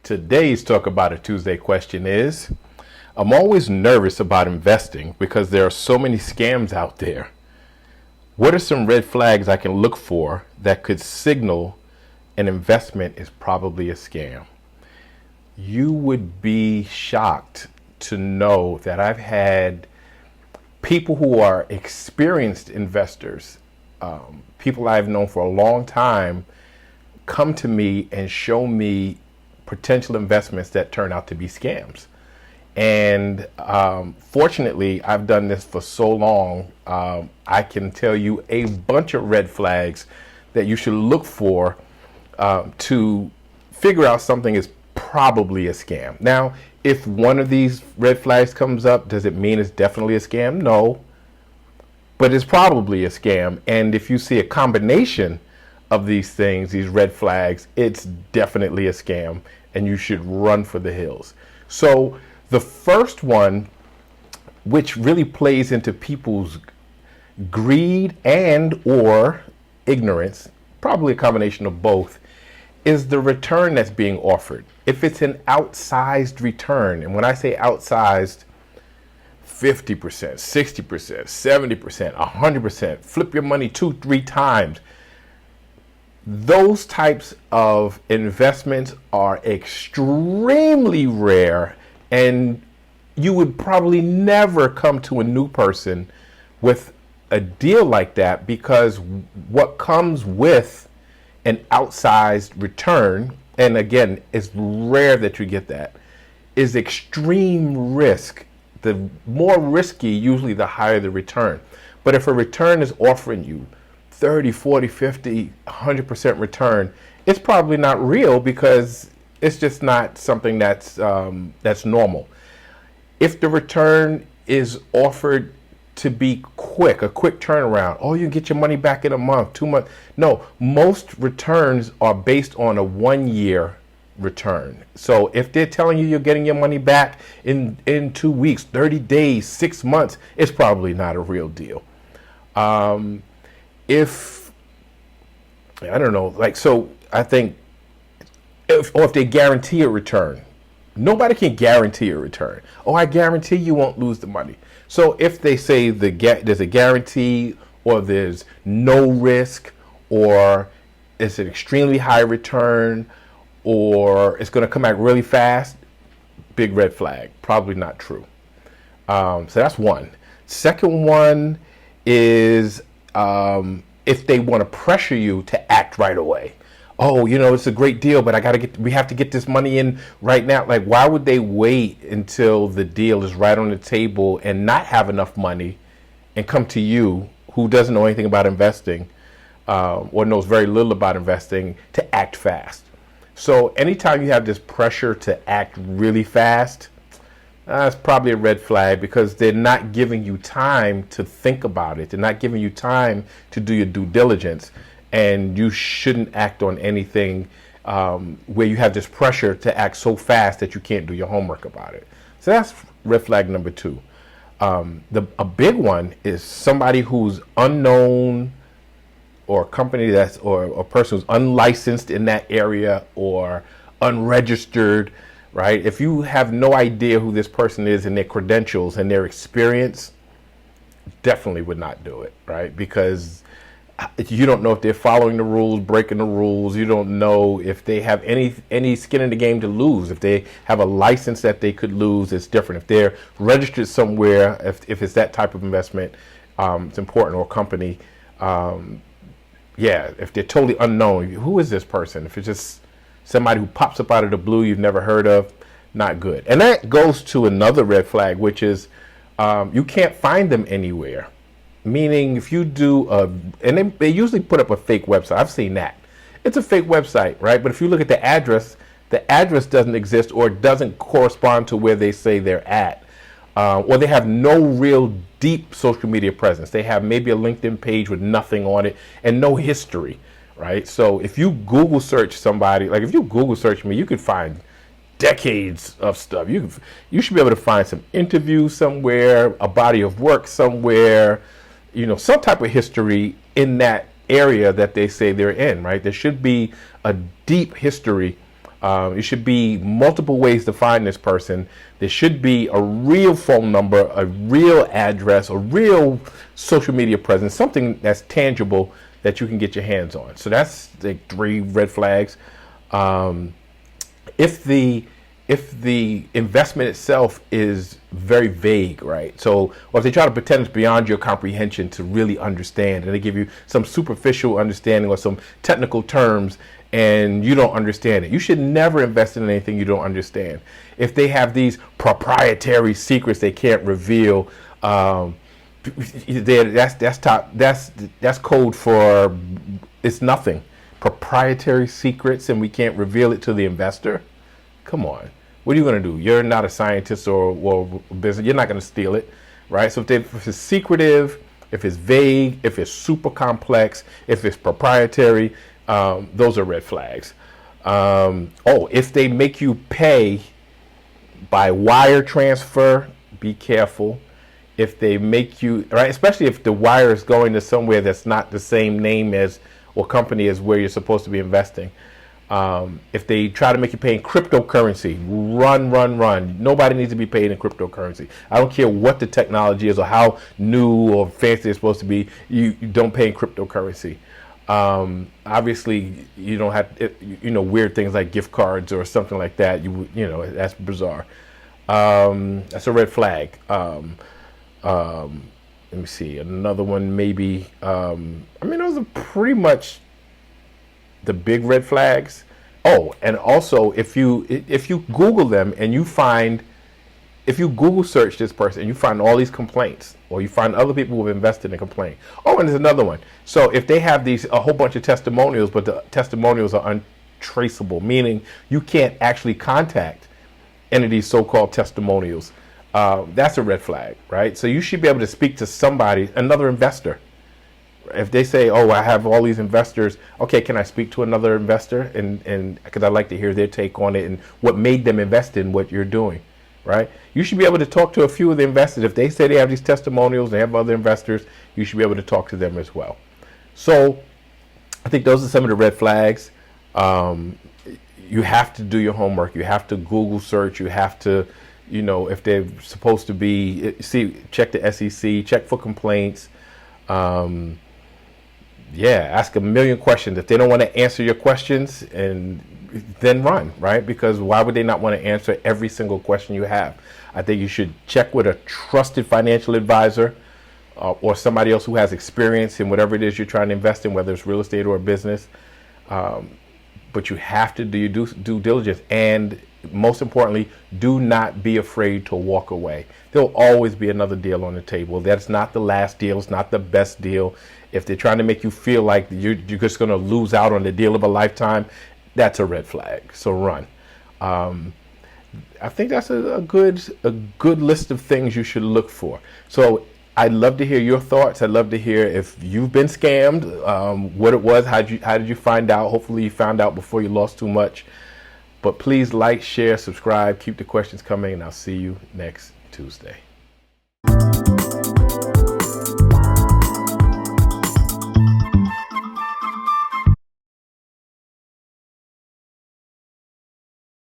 Today's Talk About a Tuesday question is, I'm always nervous about investing because there are so many scams out there. What are some red flags I can look for that could signal an investment is probably a scam? You would be shocked to know that I've had people who are experienced investors, people I've known for a long time, come to me and show me potential investments that turn out to be scams. And fortunately, I've done this for so long, I can tell you a bunch of red flags that you should look for to figure out something is probably a scam. Now, if one of these red flags comes up, does it mean it's definitely a scam? No, but it's probably a scam. And if you see a combination of these things, these red flags, it's definitely a scam and you should run for the hills. So the first one, which really plays into people's greed and or ignorance, probably a combination of both, is the return that's being offered. If it's an outsized return, and when I say outsized, 50%, 60%, 70%, 100%, flip your money 2-3 times. Those types of investments are extremely rare, and you would probably never come to a new person with a deal like that, because what comes with an outsized return, and again, it's rare that you get that, is extreme risk. The more risky, usually the higher the return. But if a return is offering you 30, 40, 50, 100% return, it's probably not real, because it's just not something that's normal. If the return is offered to be quick, a quick turnaround, oh, you get your money back in a month, 2 months. No, most returns are based on a 1-year return. So if they're telling you you're getting your money back in 2 weeks, 30 days, 6 months, it's probably not a real deal. If, I don't know, like, so I think, if they guarantee a return, nobody can guarantee a return. Oh, I guarantee you won't lose the money. So if they say there's a guarantee, or there's no risk, or it's an extremely high return, or it's going to come back really fast, big red flag, probably not true. So that's one. Second one is if they want to pressure you to act right away. Oh, you know, it's a great deal, but we have to get this money in right now. Like, why would they wait until the deal is right on the table and not have enough money and come to you, who doesn't know anything about investing, or knows very little about investing, to act fast? So anytime you have this pressure to act really fast, it's probably a red flag, because they're not giving you time to think about it. They're not giving you time to do your due diligence. And you shouldn't act on anything where you have this pressure to act so fast that you can't do your homework about it. So that's red flag number 2. A big one is somebody who's unknown, or a company or a person who's unlicensed in that area, or unregistered, right? If you have no idea who this person is and their credentials and their experience, definitely would not do it, right? Because you don't know if they're following the rules, breaking the rules. You don't know if they have any skin in the game to lose. If they have a license that they could lose, it's different. If they're registered somewhere, if it's that type of investment, it's important, or company. If they're totally unknown, who is this person? If it's just somebody who pops up out of the blue you've never heard of, not good. And that goes to another red flag, which is you can't find them anywhere. Meaning, if you do and they usually put up a fake website. I've seen that. It's a fake website, right? But if you look at the address doesn't exist, or doesn't correspond to where they say they're at. Or they have no real deep social media presence. They have maybe a LinkedIn page with nothing on it and no history, right? So if you Google search somebody, like if you Google search me, you could find decades of stuff. You should be able to find some interviews somewhere, a body of work somewhere, some type of history in that area that they say they're in, right? There should be a deep history It should be multiple ways to find this person. There should be a real phone number, a real address, a real social media presence, something that's tangible that you can get your hands on. So that's the 3 red flags. If the investment itself is very vague, right? So, or if they try to pretend it's beyond your comprehension to really understand, and they give you some superficial understanding or some technical terms, and you don't understand it, you should never invest in anything you don't understand. If they have these proprietary secrets they can't reveal, that's code for it's nothing. Proprietary secrets, and we can't reveal it to the investor. Come on. What are you going to do? You're not a scientist or business. You're not going to steal it, right? So if it's secretive, if it's vague, if it's super complex, if it's proprietary, those are red flags. If they make you pay by wire transfer, be careful. If they make you, right, especially if the wire is going to somewhere that's not the same name as or company as where you're supposed to be investing. If they try to make you pay in cryptocurrency, run. Nobody needs to be paid in cryptocurrency. I don't care what the technology is or how new or fancy it's supposed to be. You don't pay in cryptocurrency. Obviously, you don't have weird things like gift cards or something like that. That's bizarre. That's a red flag. Let me see another one. Maybe. Those are pretty much the big red flags. And also if you Google them and if you Google search this person and you find all these complaints, or you find other people who have invested in complaint. And there's another one. So if they have a whole bunch of testimonials, but the testimonials are untraceable, meaning you can't actually contact any of these so-called testimonials, that's a red flag, right? So you should be able to speak to somebody, another investor. If they say, I have all these investors, okay, can I speak to another investor? And because I'd like to hear their take on it and what made them invest in what you're doing, right? You should be able to talk to a few of the investors. If they say they have these testimonials, they have other investors, you should be able to talk to them as well. So I think those are some of the red flags. You have to do your homework. You have to Google search. You have to, if they're supposed to be, check the SEC, check for complaints. Ask a million questions. If they don't want to answer your questions, and then run, right? Because why would they not want to answer every single question you have? I think you should check with a trusted financial advisor or somebody else who has experience in whatever it is you're trying to invest in, whether it's real estate or a business. But you have to do your due diligence. And most importantly, do not be afraid to walk away. There'll always be another deal on the table. That's not the last deal. It's not the best deal. If they're trying to make you feel like you're just going to lose out on the deal of a lifetime, that's a red flag. So run. I think that's a good list of things you should look for. So I'd love to hear your thoughts. I'd love to hear if you've been scammed, what it was, how did you find out? Hopefully you found out before you lost too much. But please like, share, subscribe, keep the questions coming, and I'll see you next Tuesday.